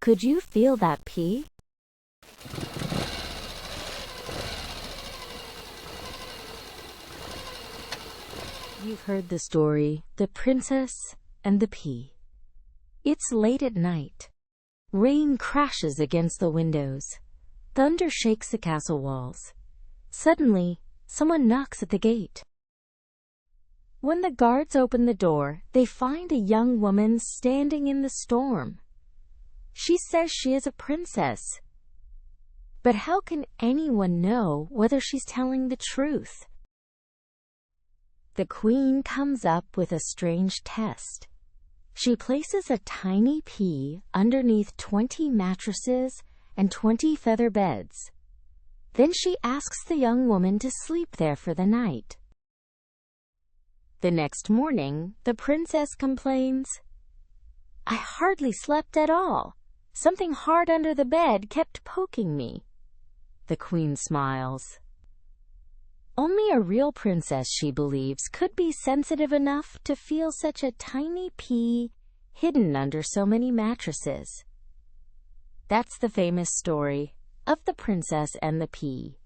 Could you feel that pee? You've heard the story, The Princess and the Pea. It's late at night. Rain crashes against the windows. Thunder shakes the castle walls. Suddenly, someone knocks at the gate. When the guards open the door, they find a young woman standing in the storm. She says she is a princess. But how can anyone know whether she's telling the truth? The queen comes up with a strange test. She places a tiny pea underneath 20 mattresses and 20 feather beds. Then she asks the young woman to sleep there for the night. The next morning, the princess complains, "I hardly slept at all. Something hard under the bed kept poking me." The queen smiles. Only a real princess, she believes, could be sensitive enough to feel such a tiny pea hidden under so many mattresses. That's the famous story of the princess and the pea.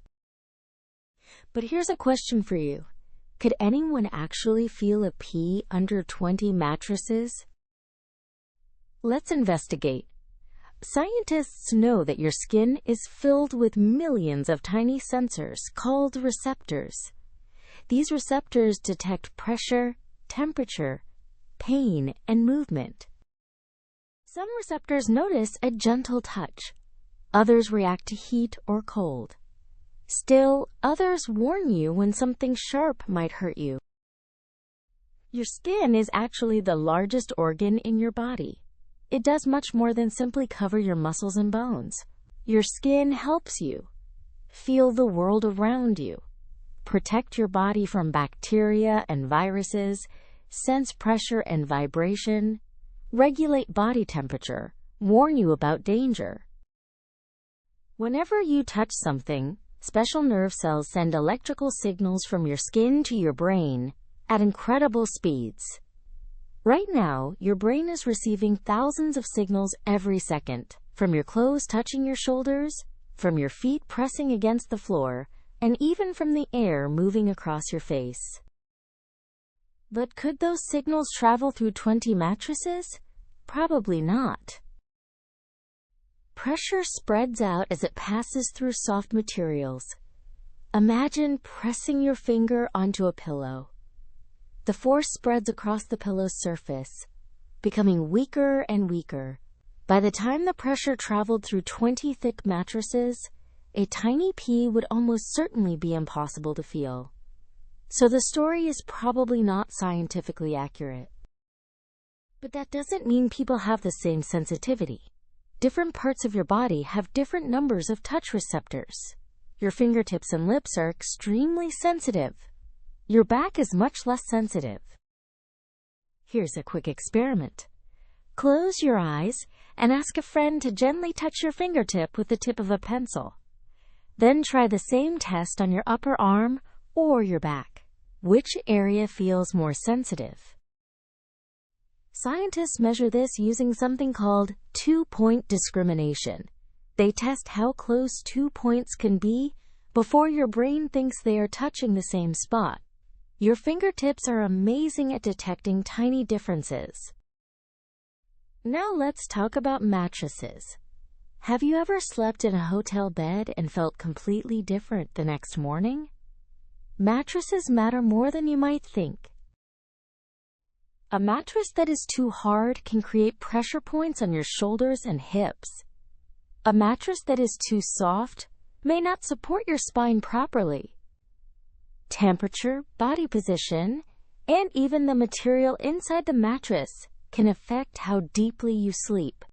But here's a question for you. Could anyone actually feel a pea under 20 mattresses? Let's investigate. Scientists know that your skin is filled with millions of tiny sensors called receptors. These receptors detect pressure, temperature, pain, and movement. Some receptors notice a gentle touch. Others react to heat or cold. Still, others warn you when something sharp might hurt you. Your skin is actually the largest organ in your body. It does much more than simply cover your muscles and bones. Your skin helps you feel the world around you, protect your body from bacteria and viruses, sense pressure and vibration, regulate body temperature, warn you about danger. Whenever you touch something, special nerve cells send electrical signals from your skin to your brain at incredible speeds. Right now, your brain is receiving thousands of signals every second, from your clothes touching your shoulders, from your feet pressing against the floor, and even from the air moving across your face. But could those signals travel through 20 mattresses? Probably not. Pressure spreads out as it passes through soft materials. Imagine pressing your finger onto a pillow. The force spreads across the pillow's surface, becoming weaker and weaker. By the time the pressure traveled through 20 thick mattresses, a tiny pea would almost certainly be impossible to feel. So the story is probably not scientifically accurate. But that doesn't mean people have the same sensitivity. Different parts of your body have different numbers of touch receptors. Your fingertips and lips are extremely sensitive. Your back is much less sensitive. Here's a quick experiment. Close your eyes and ask a friend to gently touch your fingertip with the tip of a pencil. Then try the same test on your upper arm or your back. Which area feels more sensitive? Scientists measure this using something called two-point discrimination. They test how close 2 points can be before your brain thinks they are touching the same spot. Your fingertips are amazing at detecting tiny differences. Now let's talk about mattresses. Have you ever slept in a hotel bed and felt completely different the next morning? Mattresses matter more than you might think. A mattress that is too hard can create pressure points on your shoulders and hips. A mattress that is too soft may not support your spine properly. Temperature, body position, and even the material inside the mattress can affect how deeply you sleep.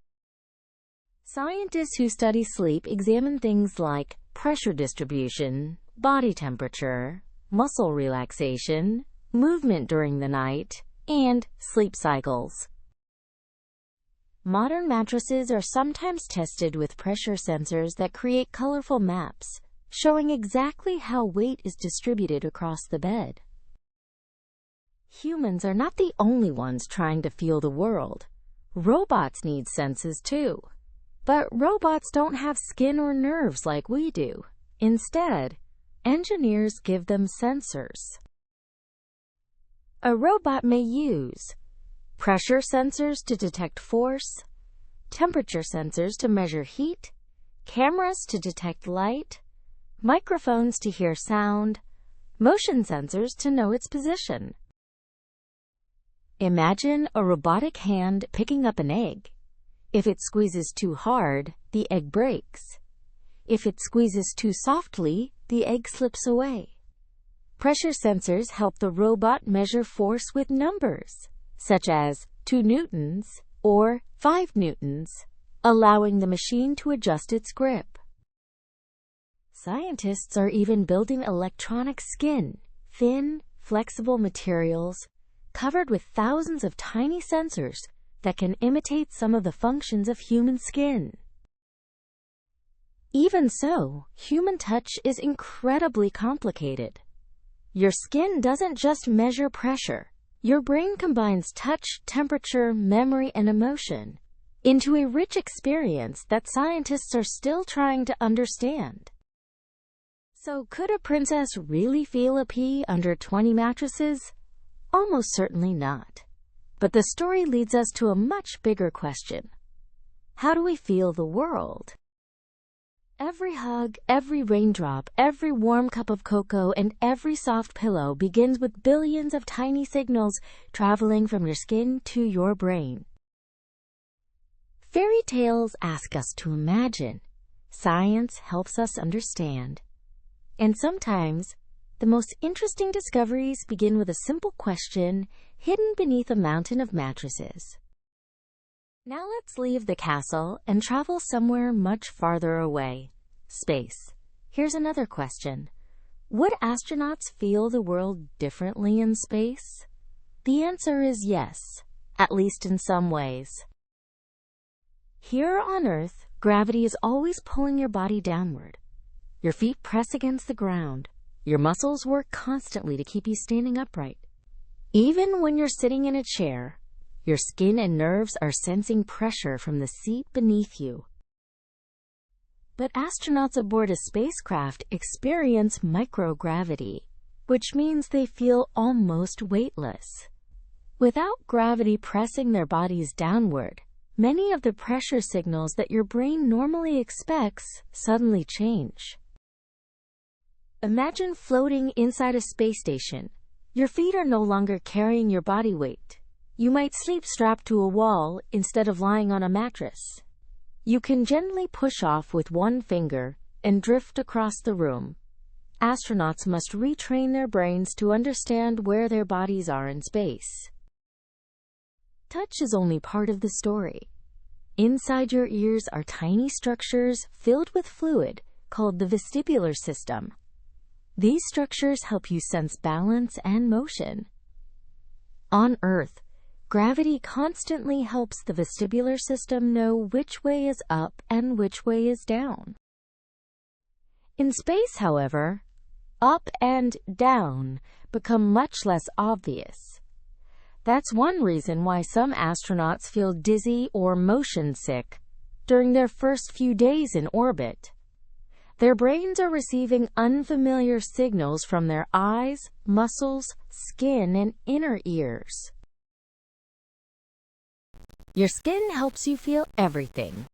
Scientists who study sleep examine things like pressure distribution, body temperature, muscle relaxation, movement during the night, and sleep cycles. Modern mattresses are sometimes tested with pressure sensors that create colorful maps, showing exactly how weight is distributed across the bed. Humans are not the only ones trying to feel the world. Robots need senses too. But robots don't have skin or nerves like we do. Instead, engineers give them sensors. A robot may use pressure sensors to detect force, temperature sensors to measure heat, cameras to detect light, microphones to hear sound, motion sensors to know its position. Imagine a robotic hand picking up an egg. If it squeezes too hard, the egg breaks. If it squeezes too softly, the egg slips away. Pressure sensors help the robot measure force with numbers, such as 2 newtons or 5 newtons, allowing the machine to adjust its grip. Scientists are even building electronic skin, thin, flexible materials covered with thousands of tiny sensors that can imitate some of the functions of human skin. Even so, human touch is incredibly complicated. Your skin doesn't just measure pressure. Your brain combines touch, temperature, memory, and emotion into a rich experience that scientists are still trying to understand. So, could a princess really feel a pee under 20 mattresses? Almost certainly not. But the story leads us to a much bigger question. How do we feel the world? Every hug, every raindrop, every warm cup of cocoa, and every soft pillow begins with billions of tiny signals traveling from your skin to your brain. Fairy tales ask us to imagine. Science helps us understand. And sometimes, the most interesting discoveries begin with a simple question hidden beneath a mountain of mattresses. Now let's leave the castle and travel somewhere much farther away. Space. Here's another question. Would astronauts feel the world differently in space? The answer is yes, at least in some ways. Here on Earth, gravity is always pulling your body downward. Your feet press against the ground. Your muscles work constantly to keep you standing upright. Even when you're sitting in a chair, your skin and nerves are sensing pressure from the seat beneath you. But astronauts aboard a spacecraft experience microgravity, which means they feel almost weightless. Without gravity pressing their bodies downward, many of the pressure signals that your brain normally expects suddenly change. Imagine floating inside a space station. Your feet are no longer carrying your body weight. You might sleep strapped to a wall instead of lying on a mattress. You can gently push off with one finger and drift across the room. Astronauts must retrain their brains to understand where their bodies are in space. Touch is only part of the story. Inside your ears are tiny structures filled with fluid called the vestibular system. These structures help you sense balance and motion. On Earth, gravity constantly helps the vestibular system know which way is up and which way is down. In space, however, up and down become much less obvious. That's one reason why some astronauts feel dizzy or motion sick during their first few days in orbit. Their brains are receiving unfamiliar signals from their eyes, muscles, skin, and inner ears. Your skin helps you feel everything.